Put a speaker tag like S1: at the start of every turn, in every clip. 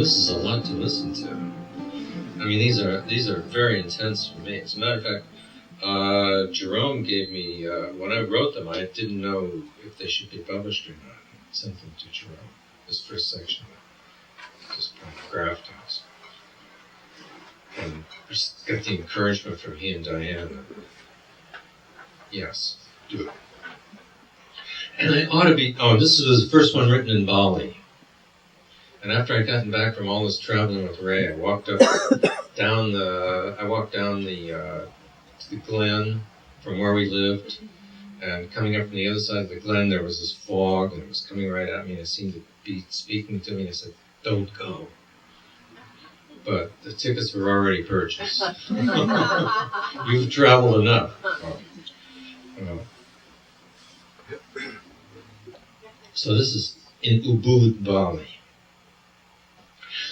S1: this is a lot to listen to. I mean, these are very intense for me. As a matter of fact, Jerome gave me, when I wrote them, I didn't know if they should be published or not. I sent them to Jerome, this first section, just kind of grafting. And just got the encouragement from he and Diane. Yes, do it. And I ought to be, this was the first one written in Bali. And after I'd gotten back from all this traveling with Ray, I walked down the to the glen from where we lived, and coming up from the other side of the glen, there was this fog, and it was coming right at me, and it seemed to be speaking to me, and I said, "Don't go." But the tickets were already purchased. You've traveled enough. So this is in Ubud, Bali.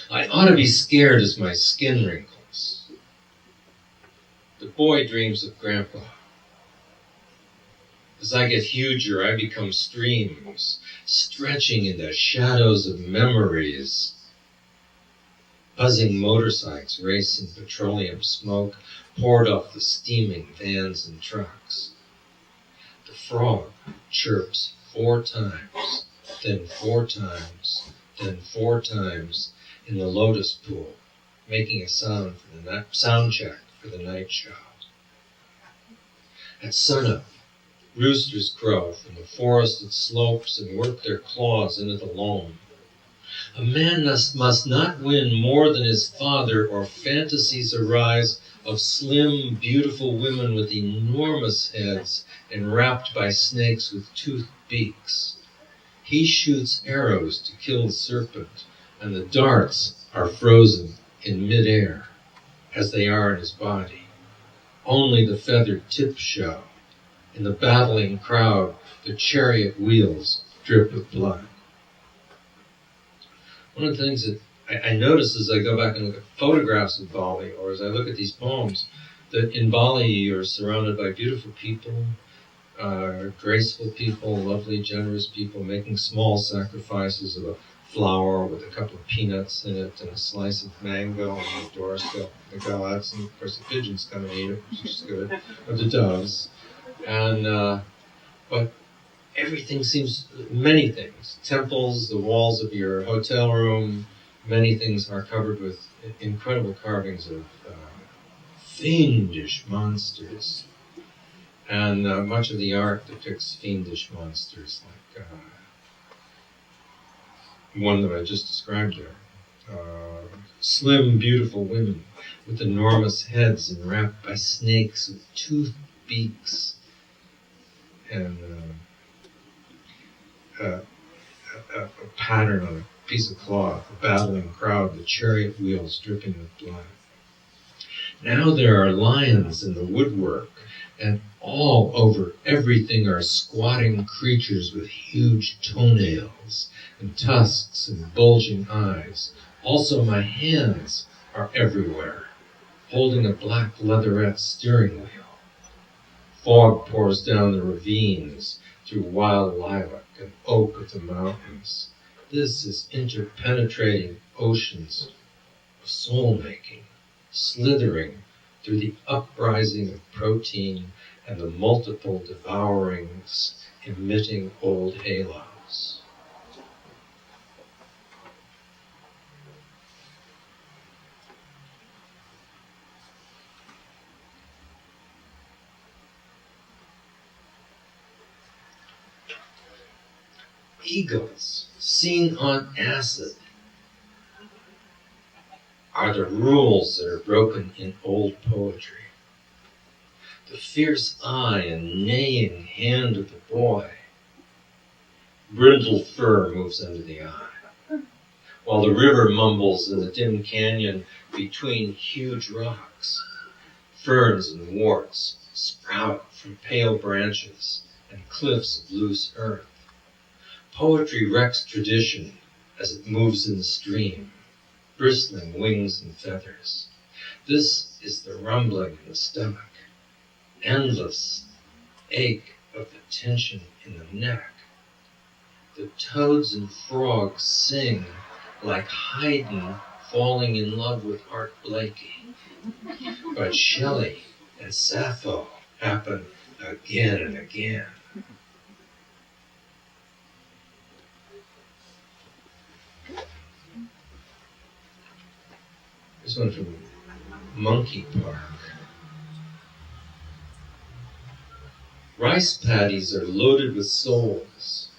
S1: I ought to be scared as my skin wrinkles. The boy dreams of Grandpa. As I get huger, I become streams, stretching into shadows of memories. Buzzing motorcycles race in petroleum smoke poured off the steaming vans and trucks. The frog chirps 4 times, then 4 times, then 4 times in the lotus pool, making a sound for the sound check for the night show. At sunup, roosters crow from the forested slopes and work their claws into the loam. A man must not win more than his father, or fantasies arise of slim, beautiful women with enormous heads enwrapped by snakes with toothed beaks. He shoots arrows to kill the serpent, and the darts are frozen in midair, as they are in his body. Only the feathered tips show. In the battling crowd, the chariot wheels drip with blood. One of the things that I notice as I go back and look at photographs of Bali, or as I look at these poems, that in Bali you're surrounded by beautiful people, graceful people, lovely, generous people, making small sacrifices of a flower with a couple of peanuts in it and a slice of mango on the doorstep, the gods, and of course the pigeons come and eat it, which is good, or the doves. And, but everything seems, many things, temples, the walls of your hotel room, many things are covered with incredible carvings of fiendish monsters. And much of the art depicts fiendish monsters, like one that I just described there. Slim, beautiful women with enormous heads enwrapped by snakes with toothed beaks, and a pattern on a piece of cloth, a battling crowd, the chariot wheels dripping with blood. Now there are lions in the woodwork, and all over everything are squatting creatures with huge toenails and tusks and bulging eyes. Also my hands are everywhere, holding a black leatherette steering wheel. Fog pours down the ravines through wild lilac and oak of the mountains. This is interpenetrating oceans of soul-making, slithering through the uprising of protein and the multiple devourings emitting old halos. Eagles seen on acid are the rules that are broken in old poetry. The fierce eye and neighing hand of the boy. Brindled fur moves under the eye, while the river mumbles in the dim canyon between huge rocks. Ferns and warts sprout from pale branches and cliffs of loose earth. Poetry wrecks tradition as it moves in the stream, bristling wings and feathers. This is the rumbling in the stomach, endless ache of the tension in the neck. The toads and frogs sing like Haydn falling in love with Art Blakey. But Shelley and Sappho happen again and again. This one from Monkey Park. Rice paddies are loaded with souls,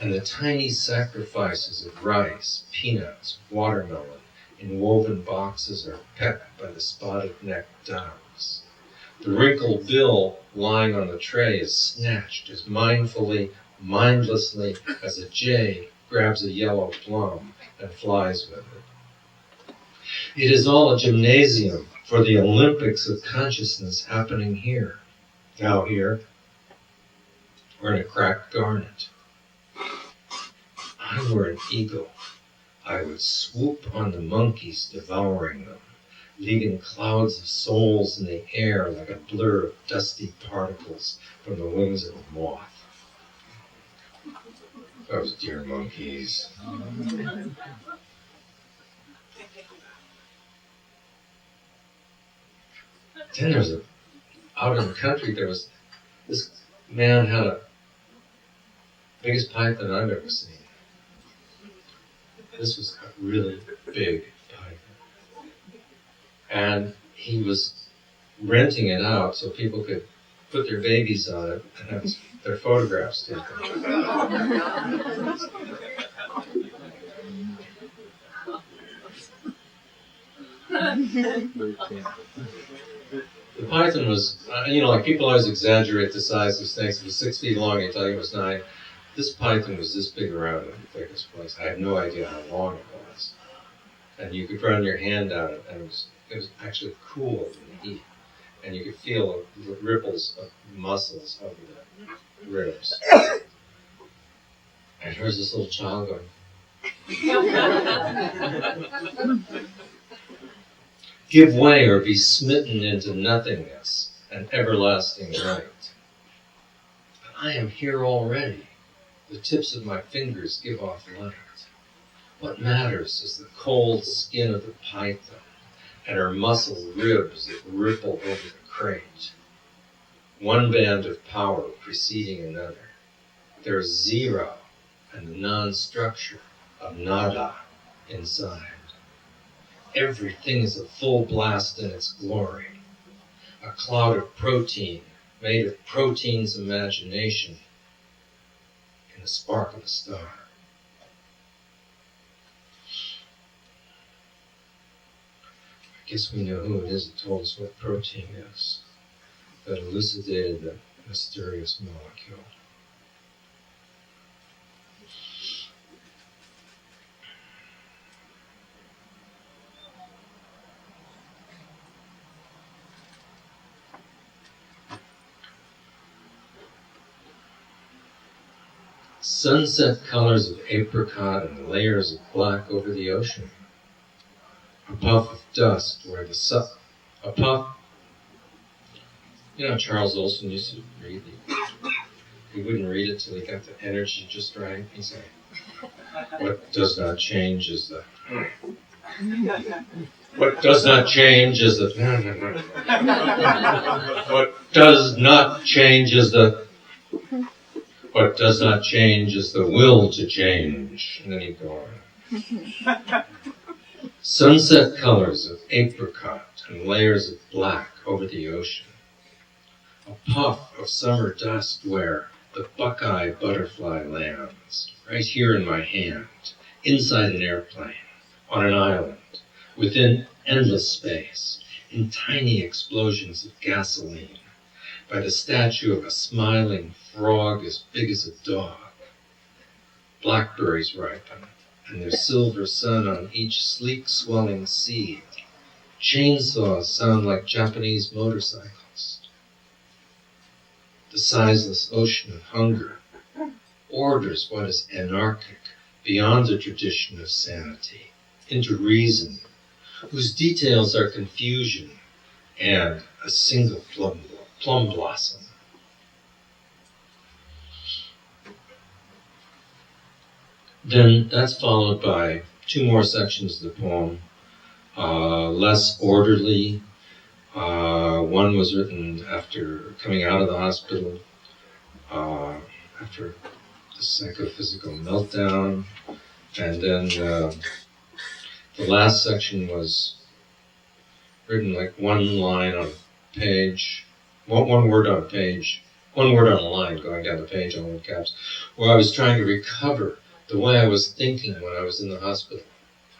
S1: and the tiny sacrifices of rice, peanuts, watermelon in woven boxes are pecked by the spotted-necked doves. The wrinkled bill lying on the tray is snatched as mindfully, mindlessly as a jay grabs a yellow plum and flies with it. It is all a gymnasium for the Olympics of consciousness happening here. Now here, or in a cracked garnet. I were an eagle, I would swoop on the monkeys, devouring them, leaving clouds of souls in the air like a blur of dusty particles from the wings of a moth. Those dear monkeys. Then there was out in the country, there was, this man had a biggest python I've ever seen. This was a really big python. And he was renting it out so people could put their babies on it and have their photographs taken. The python was, like people always exaggerate the size of snakes. It was 6 feet long, they thought it was 9. This python was this big around in the thickest place. I have no idea how long it was. And you could run your hand down it, and it was actually cool in the heat. And you could feel the ripples of muscles over the ribs. And here's this little child going, give way or be smitten into nothingness, an everlasting night. But I am here already. The tips of my fingers give off light. What matters is the cold skin of the python and her muscle ribs that ripple over the crate. One band of power preceding another. There's zero and the non-structure of nada inside. Everything is a full blast in its glory. A cloud of protein made of protein's imagination in the spark of a star. I guess we know who it is that told us what protein is, that elucidated the mysterious molecule. Sunset colors of apricot and layers of black over the ocean. A puff of dust where the a puff. Charles Olson used to read he wouldn't read it till he got the energy just right. He said, what does not change is the what does not change is the what does not change is the what does not change is the will to change. And then he'd go on. Sunset colors of apricot and layers of black over the ocean. A puff of summer dust where the buckeye butterfly lands, right here in my hand, inside an airplane, on an island, within endless space, in tiny explosions of gasoline, by the statue of a smiling frog as big as a dog. Blackberries ripen, and their silver sun on each sleek swelling seed. Chainsaws sound like Japanese motorcycles. The sizeless ocean of hunger orders what is anarchic beyond the tradition of sanity, into reason, whose details are confusion and a single plum blossom. Then that's followed by two more sections of the poem, less orderly. One was written after coming out of the hospital, after the psychophysical meltdown, and then the last section was written like one line on a page, one word on a page, one word on a line going down the page on one caps, where I was trying to recover the way I was thinking when I was in the hospital.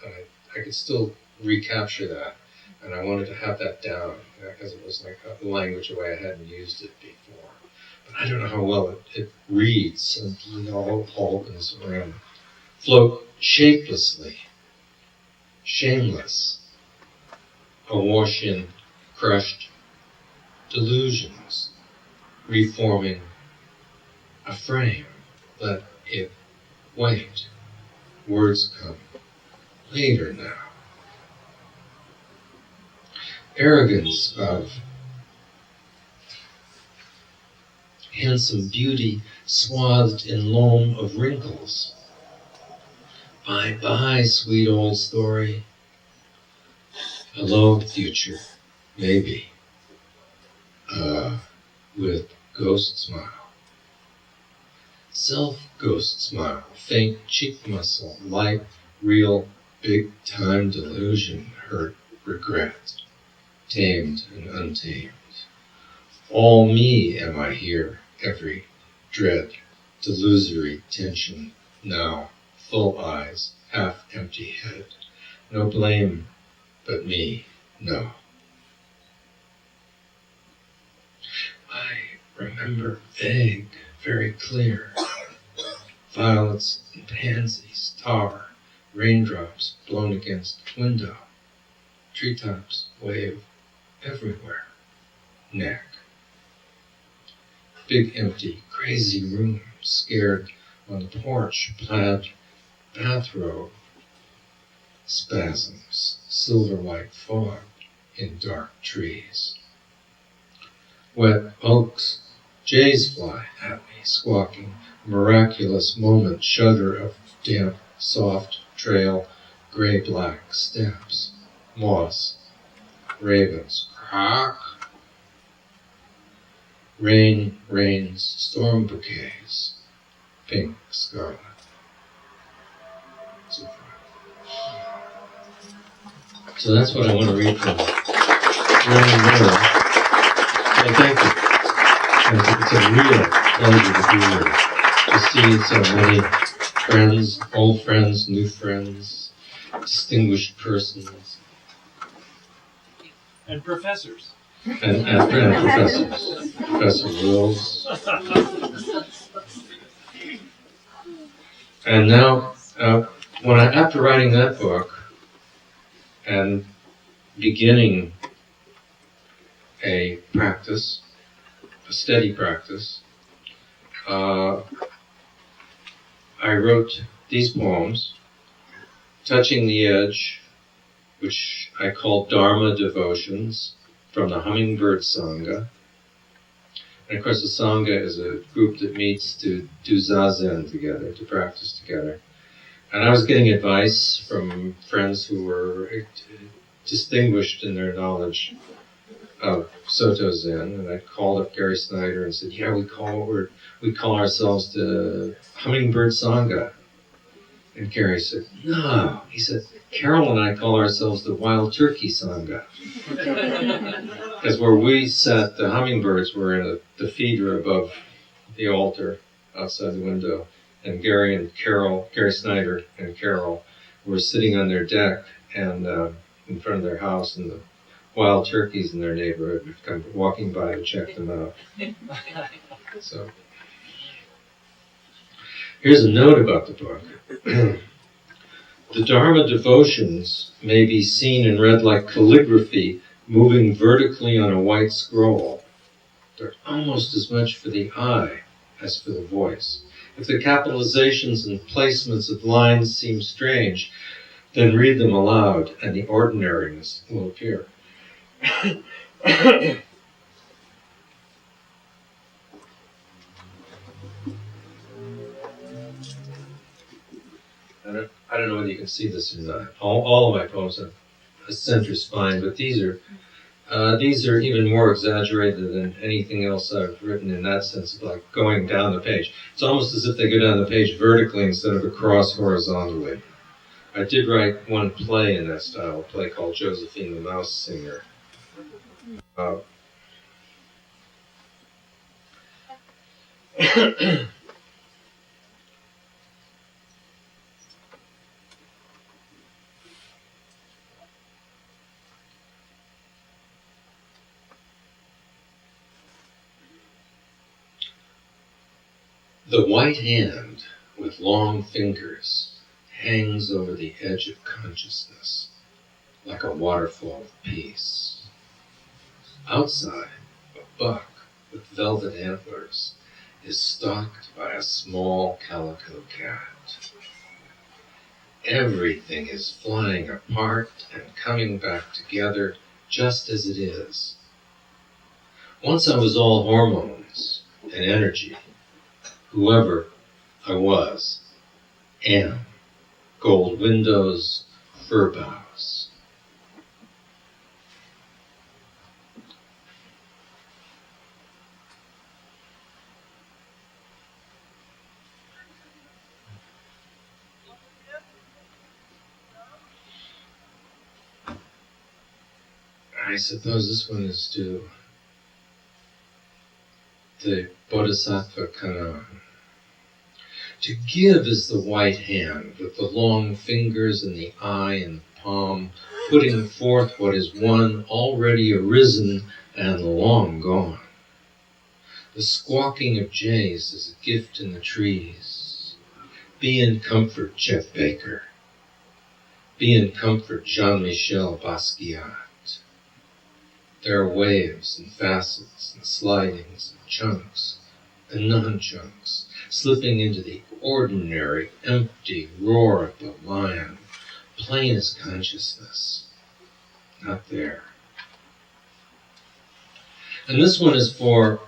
S1: And I could still recapture that, and I wanted to have that down, because it was like a language the way I hadn't used it before. But I don't know how well it reads, simply all in this room. Float shapelessly, shameless, awash in crushed delusions, reforming a frame. Let it wait. Words come later now. Arrogance of handsome beauty swathed in loam of wrinkles. Bye-bye, sweet old story. Hello, future, maybe. With ghost smile. Self-ghost smile, faint cheek muscle, light, real, big-time delusion, hurt, regret, tamed and untamed. All me am I here, every dread, delusory tension, now, full eyes, half-empty head, no blame but me, no. I remember vague, very clear, violets and pansies, tar, raindrops blown against window, treetops wave everywhere, neck. Big empty, crazy room, scared on the porch, plaid bathrobe, spasms, silver white fog in dark trees. Wet oaks, jays fly at me, squawking, miraculous moment, shudder of damp, soft trail, gray-black steps, moss, ravens, croak. Rain rains, storm bouquets, pink, scarlet. So that's what I want to read from Morning Mirror. So thank you. It's a real pleasure to be here, to see so many friends, old friends, new friends, distinguished persons.
S2: And professors.
S1: And professors. Professor Wills. And now, after writing that book and beginning a practice, a steady practice, I wrote these poems, Touching the Edge, which I call Dharma Devotions, from the Hummingbird Sangha. And of course the Sangha is a group that meets to do Zazen together, to practice together. And I was getting advice from friends who were distinguished in their knowledge of Soto Zen, and I called up Gary Snyder and said, yeah, we call ourselves the Hummingbird Sangha. And Gary said, no. He said, Carol and I call ourselves the Wild Turkey Sangha. Because where we sat, the hummingbirds were in the feeder above the altar outside the window. And Gary Snyder and Carol were sitting on their deck and in front of their house, and the wild turkeys in their neighborhood would come walking by to check them out. So here's a note about the book. The Dharma devotions may be seen and read like calligraphy moving vertically on a white scroll. They're almost as much for the eye as for the voice. If the capitalizations and placements of lines seem strange, then read them aloud and the ordinariness will appear. And I don't know whether you can see this or not. All of my poems have a center spine, but these are even more exaggerated than anything else I've written in that sense of like going down the page. It's almost as if they go down the page vertically instead of across horizontally. I did write one play in that style, a play called Josephine the Mouse Singer. The white hand with long fingers hangs over the edge of consciousness like a waterfall of peace. Outside, a buck with velvet antlers is stalked by a small calico cat. Everything is flying apart and coming back together just as it is. Once I was all hormones and energy, whoever I was, am. Gold windows, fir boughs. I suppose this one is to the Bodhisattva Kannon. To give is the white hand, with the long fingers and the eye and palm, putting forth what is one already arisen and long gone. The squawking of jays is a gift in the trees. Be in comfort, Chet Baker. Be in comfort, Jean-Michel Basquiat. There are waves and facets and slidings and chunks and non-chunks, slipping into the ordinary, empty roar of the lion, plain as consciousness, not there. And this one is for,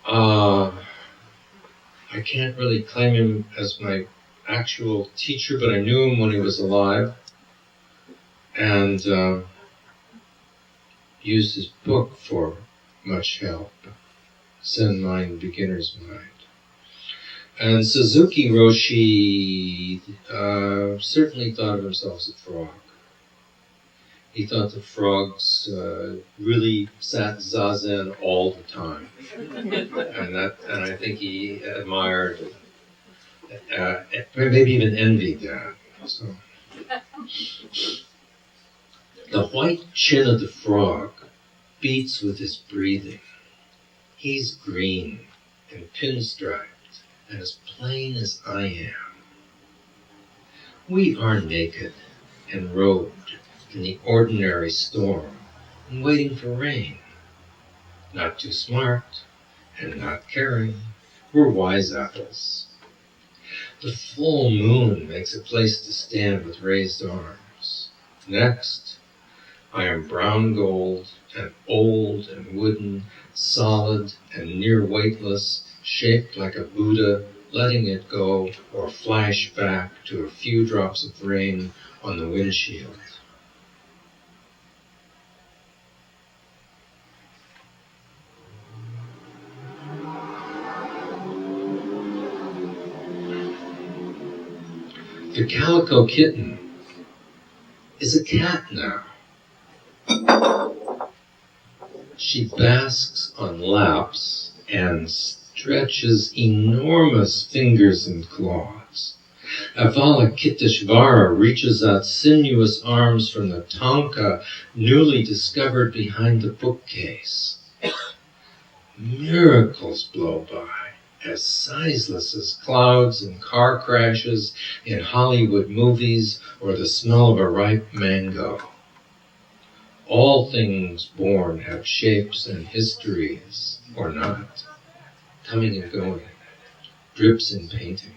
S1: I can't really claim him as my actual teacher, but I knew him when he was alive, and used his book for much help, Zen Mind, Beginner's Mind. And Suzuki Roshi certainly thought of himself as a frog. He thought the frogs really sat zazen all the time, and I think he admired, maybe even envied that. So, the white chin of the frog beats with his breathing. He's green and pinstriped and as plain as I am. We are naked and robed in the ordinary storm and waiting for rain. Not too smart and not caring, we're wise apples. The full moon makes a place to stand with raised arms. Next, I am brown gold and old and wooden, solid and near weightless, shaped like a Buddha, letting it go or flash back to a few drops of rain on the windshield. The calico kitten is a cat now. She basks on laps and stretches enormous fingers and claws. Avalokiteshvara reaches out sinuous arms from the tanka newly discovered behind the bookcase. Miracles blow by, as sizeless as clouds and car crashes in Hollywood movies or the smell of a ripe mango. All things born have shapes and histories, or not, coming and going, drips in painting.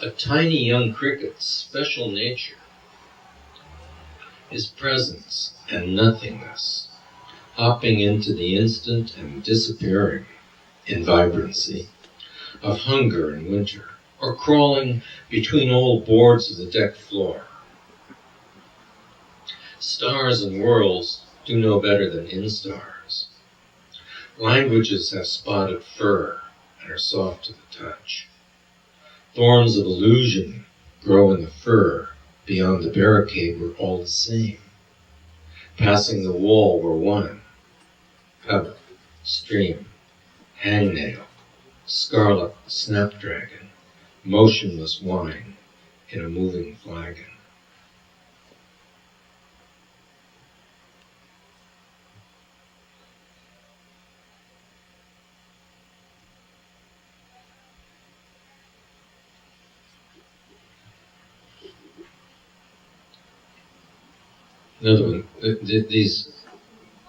S1: A tiny young cricket's special nature is presence and nothingness, hopping into the instant and disappearing in vibrancy of hunger and winter, or crawling between old boards of the deck floor. Stars and worlds do no better than instars. Languages have spotted fur and are soft to the touch. Thorns of illusion grow in the fur beyond the barricade we're all the same. Passing the wall we're one. Pebble, stream, hangnail, scarlet snapdragon, motionless wine in a moving flagon. Another one, these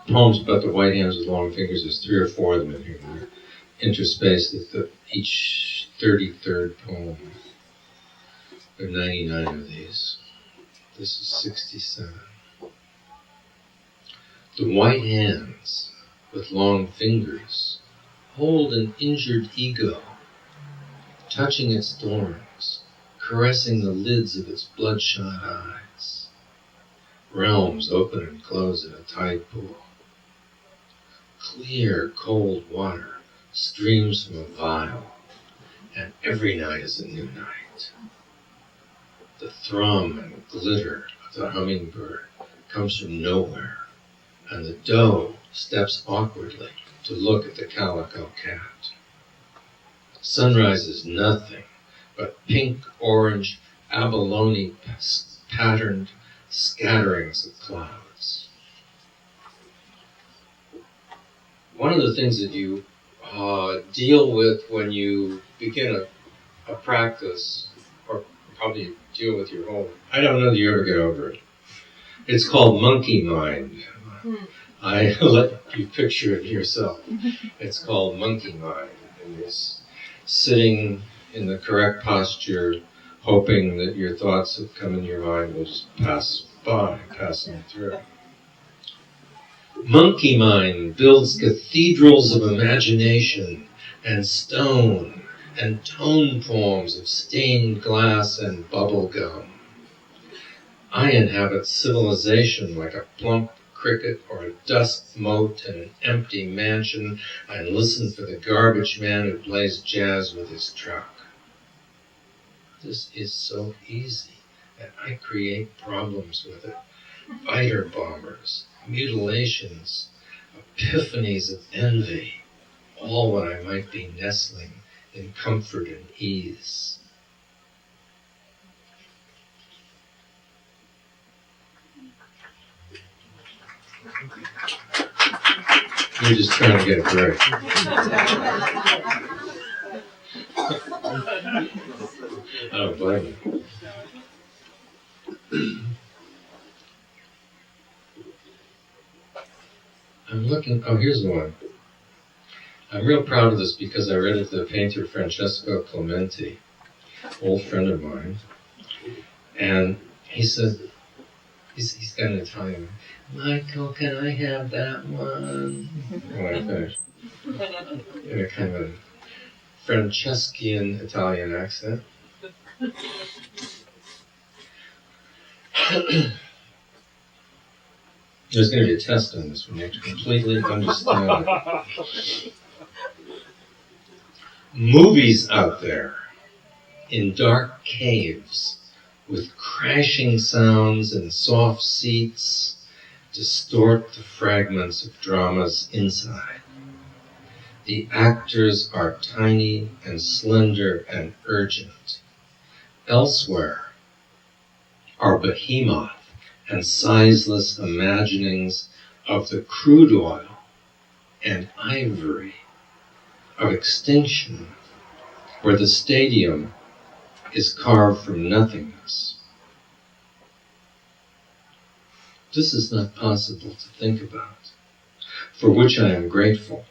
S1: poems about the white hands with long fingers, there's 3 or 4 of them in here. They're interspaced at each 33rd poem. There are 99 of these. This is 67. The white hands with long fingers hold an injured ego, touching its thorns, caressing the lids of its bloodshot eyes. Realms open and close in a tide pool. Clear, cold water streams from a vial, and every night is a new night. The thrum and glitter of the hummingbird comes from nowhere, and the doe steps awkwardly to look at the calico cat. Sunrise is nothing but pink-orange abalone patterned scatterings of clouds. One of the things that you deal with when you begin a practice, or probably deal with your own, I don't know that you ever get over it. It's called monkey mind. I let you picture it yourself. It's called monkey mind. And it's sitting in the correct posture, hoping that your thoughts that come in your mind will just pass by, passing through. Monkey mind builds cathedrals of imagination and stone and tone poems of stained glass and bubble gum. I inhabit civilization like a plump cricket or a dust mote in an empty mansion and listen for the garbage man who plays jazz with his truck. This is so easy, and I create problems with it. Fighter bombers, mutilations, epiphanies of envy, all when I might be nestling in comfort and ease. You're just trying to get a break. I don't blame you. I'm looking, here's one. I'm real proud of this because I read it to the painter Francesco Clementi, old friend of mine, and he said, he's got an Italian, Michael, can I have that one? When I finished. In a kind of Francescan Italian accent. There's going to be a test on this one. You have to completely understand it. Movies out there in dark caves with crashing sounds and soft seats distort the fragments of dramas inside. The actors are tiny and slender and urgent. Elsewhere are behemoth and sizeless imaginings of the crude oil and ivory of extinction, where the stadium is carved from nothingness. This is not possible to think about, for which I am grateful.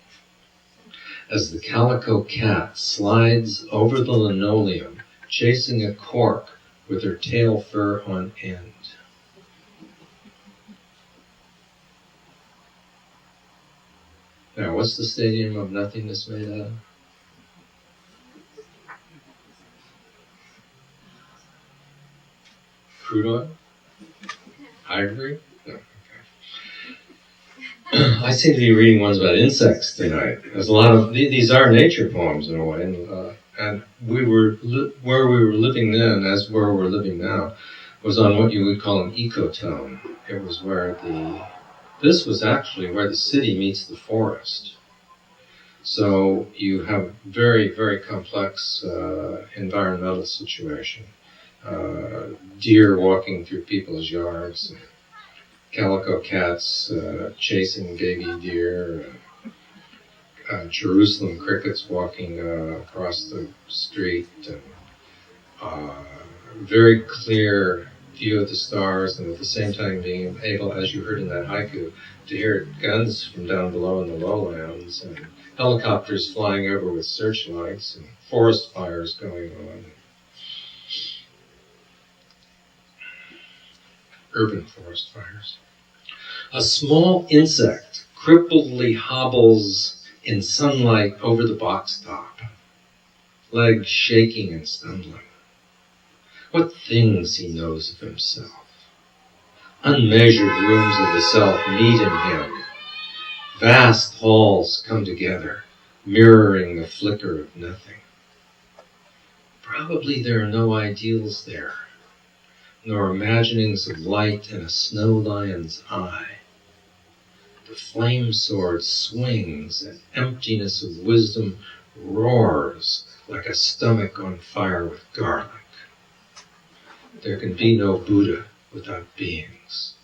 S1: As the calico cat slides over the linoleum chasing a cork with her tail fur on end. Now, what's the stadium of nothingness made out of? Crude oil? Ivory? No. I seem to be reading ones about insects tonight. There's a lot of these are nature poems in a way, and where we were living then, as where we're living now, was on what you would call an ecotone. It was where this was actually where the city meets the forest. So you have very, very complex environmental situation. Deer walking through people's yards. Calico cats chasing baby deer, Jerusalem crickets walking across the street, very clear view of the stars, and at the same time being able, as you heard in that haiku, to hear guns from down below in the lowlands, and helicopters flying over with searchlights, and forest fires going on, urban forest fires. A small insect crippledly hobbles in sunlight over the box top, legs shaking and stumbling. What things he knows of himself. Unmeasured rooms of the self meet in him. Vast halls come together, mirroring the flicker of nothing. Probably there are no ideals there, nor imaginings of light in a snow lion's eye. The flame sword swings, and emptiness of wisdom roars like a stomach on fire with garlic. There can be no Buddha without beings.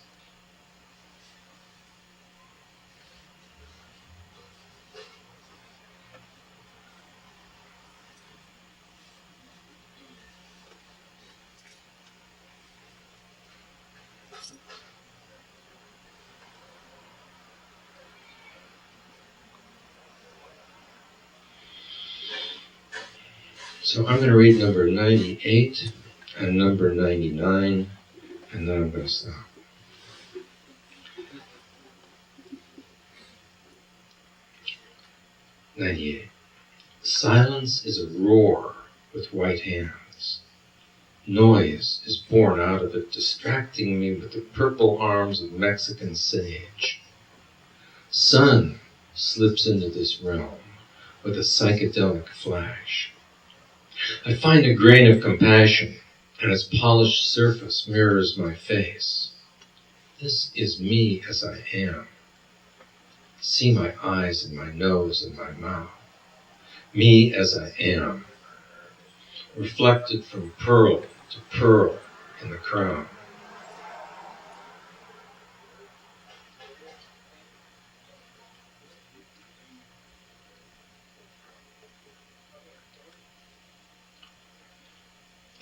S1: So I'm going to read number 98 and number 99, and then I'm going to stop. 98. Silence is a roar with white hands. Noise is born out of it, distracting me with the purple arms of Mexican sage. Sun slips into this realm with a psychedelic flash. I find a grain of compassion, and its polished surface mirrors my face. This is me as I am. See my eyes and my nose and my mouth. Me as I am, reflected from pearl to pearl in the crown.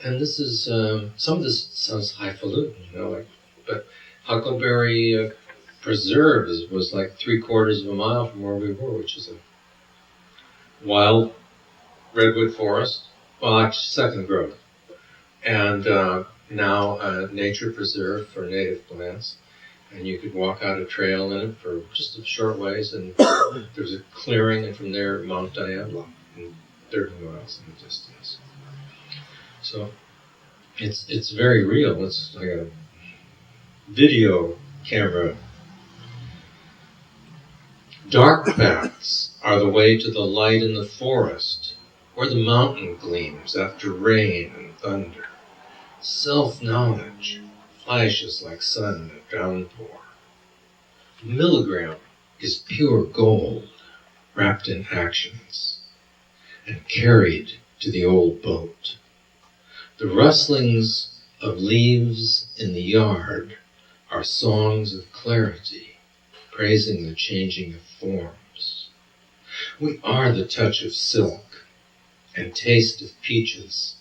S1: And this is, some of this sounds highfalutin, but Huckleberry Preserve was like 3/4 of a mile from where we were, which is a wild redwood forest, well, actually second growth, and now a nature preserve for native plants. And you could walk out a trail in it for just a short ways, and there's a clearing, and from there, Mount Diablo, and 30 miles in the distance. So it's very real. It's like a video camera. Dark paths are the way to the light in the forest, where the mountain gleams after rain and thunder. Self-knowledge flashes like sun in a downpour. A milligram is pure gold, wrapped in actions, and carried to the old boat. The rustlings of leaves in the yard are songs of clarity, praising the changing of forms. We are the touch of silk, and taste of peaches,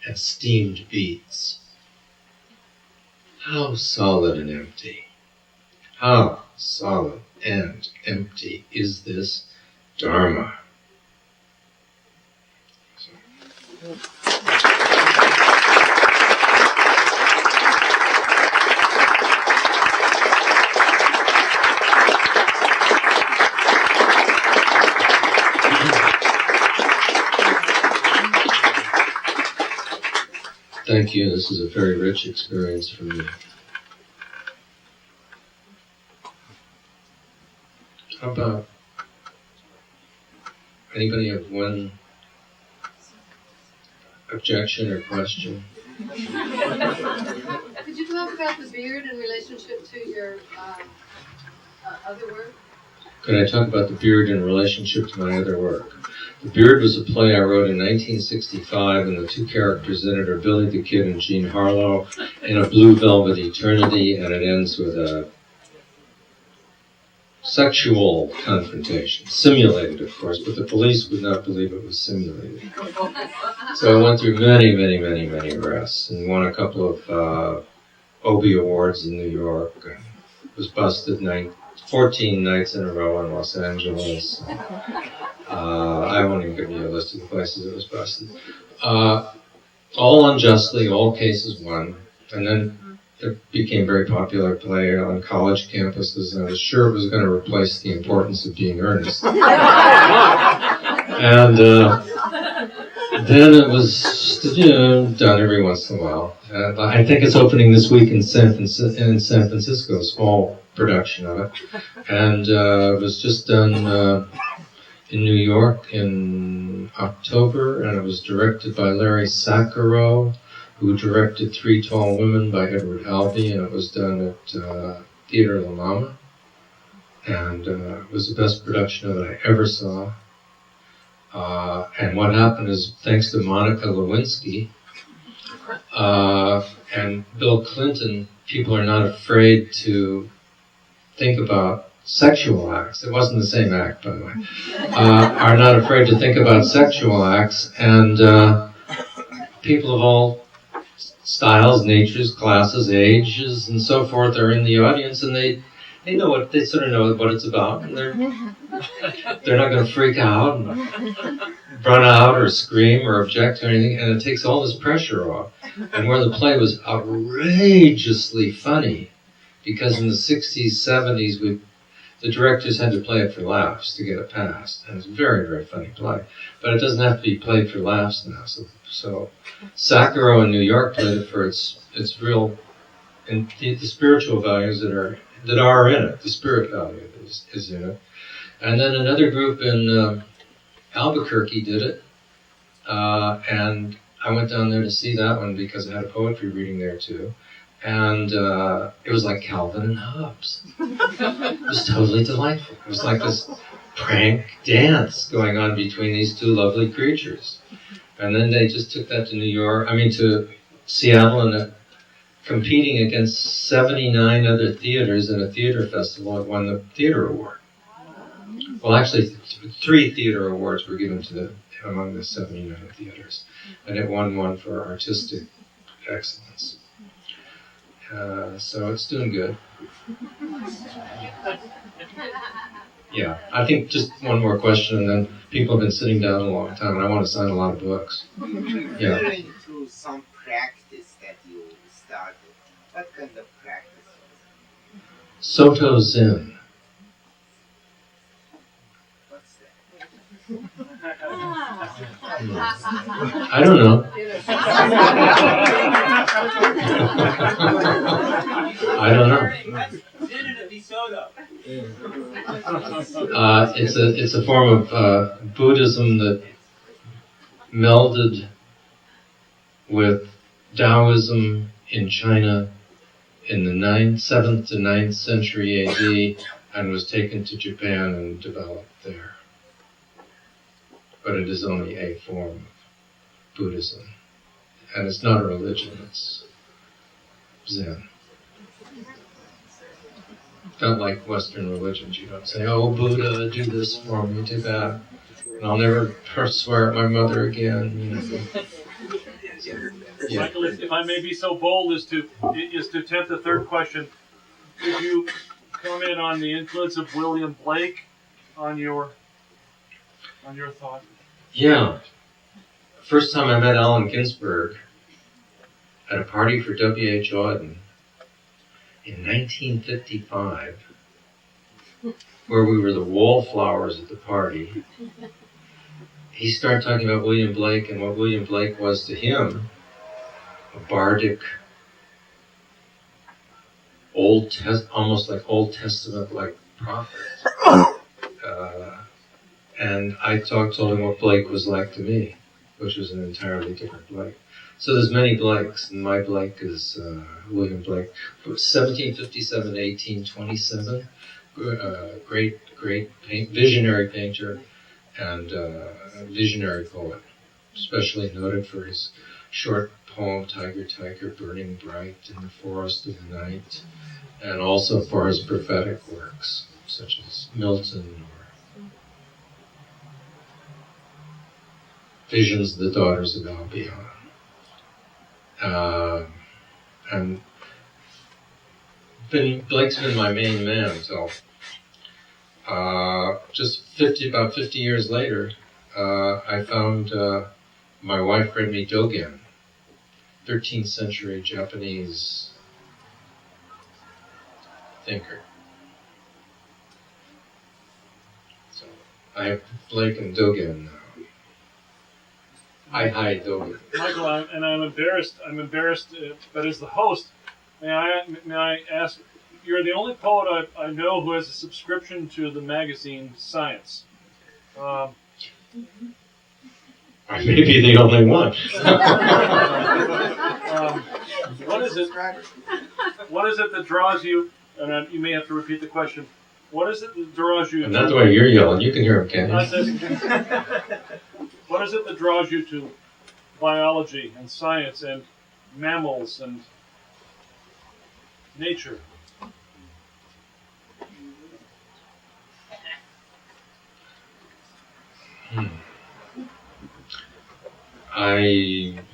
S1: and steamed beets. How solid and empty, how solid and empty is this Dharma. Thank you. This is a very rich experience for me. How about anybody have one objection or question?
S2: Could you talk about the beard in relationship to your other work?
S1: Could I talk about the beard in relationship to my other work? The Beard was a play I wrote in 1965, and the two characters in it are Billy the Kid and Jean Harlow in a blue velvet eternity, and it ends with a sexual confrontation. Simulated, of course, but the police would not believe it was simulated. So I went through many arrests and won a couple of Obie Awards in New York. Was busted 14 nights in a row in Los Angeles. I won't even give you a list of the places it was busted. All unjustly, all cases won. And then it became very popular play on college campuses, and I was sure it was going to replace The Importance of Being Earnest. And then it was done every once in a while. I think it's opening this week in San Francisco, a small production of it. And it was just done in New York in October, and it was directed by Larry Saccharo, who directed Three Tall Women by Edward Albee, and it was done at Theater La Mama. And it was the best production of it I ever saw. And what happened is, thanks to Monica Lewinsky and Bill Clinton, people are not afraid to think about sexual acts. It wasn't the same act, by the way. Are not afraid to think about sexual acts, and people of all styles, natures, classes, ages, and so forth are in the audience, and they sort of know what it's about, and they're not going to freak out and run out or scream or object to anything, and it takes all this pressure off. And where the play was outrageously funny, because in the 60s, 70s, the directors had to play it for laughs to get it passed, and it's a very funny play. But it doesn't have to be played for laughs now. So Saccharo in New York played it for its real, and the spiritual values that are in it. The spirit value is in it. And then another group in Albuquerque did it, and I went down there to see that one because I had a poetry reading there too. And it was like Calvin and Hobbes. It was totally delightful. It was like this prank dance going on between these two lovely creatures. And then they just took that to Seattle, and competing against 79 other theaters in a theater festival, it won the theater award. Well, actually, 3 theater awards were given among the 79 theaters, and it won one for artistic excellence. So it's doing good. Yeah, I think just one more question, and then people have been sitting down a long time, and I want to sign a lot of books. Yeah.
S3: Referring to some practice that you started, what kind of practice was it?
S1: Soto Zen.
S3: What's that?
S1: I don't know. I don't know. It's a form of Buddhism that melded with Taoism in China in the 7th to 9th century AD, and was taken to Japan and developed there. But it is only a form of Buddhism. And it's not a religion, it's Zen. Not like Western religions. You don't say, "Oh, Buddha, do this for me, do that, and I'll never swear at my mother again."
S4: Yeah. Michael, if I may be so bold as to attempt the third question, could you comment on the influence of William Blake on your thought?
S1: Yeah. First time I met Allen Ginsberg at a party for W.H. Auden in 1955, where we were the wallflowers at the party. He started talking about William Blake and what William Blake was to him. bardic, almost like Old Testament like prophet. And I told him what Blake was like to me, which was an entirely different Blake. So there's many Blakes, and my Blake is William Blake, 1757 to 1827. Great visionary painter and visionary poet, especially noted for his short poem Tiger, Tiger, Burning Bright in the Forest of the Night, and also for his prophetic works, such as Milton or Visions of the Daughters of Albion. And Blake's been my main man until about 50 years later, I found my wife read me Dogen, 13th century Japanese thinker. So I have Blake and Dogen now. Hi, Dogen.
S4: Michael, I'm embarrassed. But as the host, may I ask? You're the only poet I know who has a subscription to the magazine Science.
S1: I may be the only one.
S4: What is it? What is it that draws you? And you may have to repeat the question. What is it that draws you?
S1: And that's why you're yelling. You can hear him, can't you?
S4: What is it that draws you to biology and science and mammals and nature?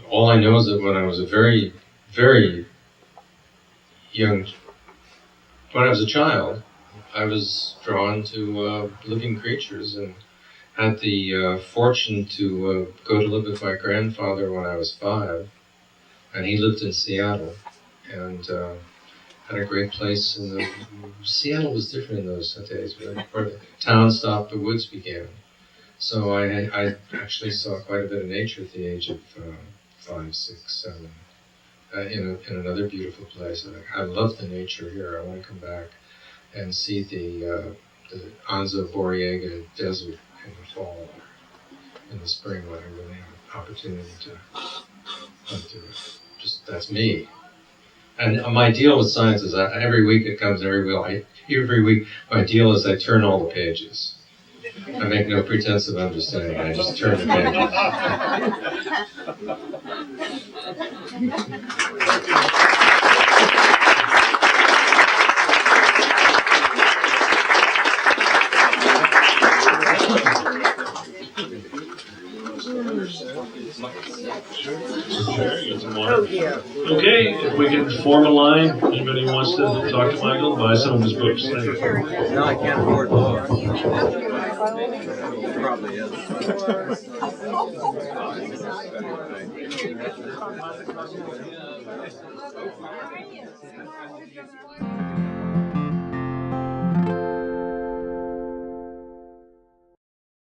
S1: All I know is that when I was a very, very young, when I was a child, I was drawn to living creatures and had the fortune to go to live with my grandfather when I was 5, and he lived in Seattle, and had a great place. Seattle was different in those days, where the town stopped, the woods began. So I actually saw quite a bit of nature at the age of 5, 6, 7, in another beautiful place. I love the nature here. I want to come back and see the Anza Borrega Desert in the fall, in the spring when I really have an opportunity to hunt through it. That's me. And my deal with science is every week it comes, every week my deal is I turn all the pages. I make no pretense of understanding. I just turn the
S5: Okay, if we can form a line, anybody wants to talk to Michael, buy some of his books.
S6: No, I can't afford books. Probably is.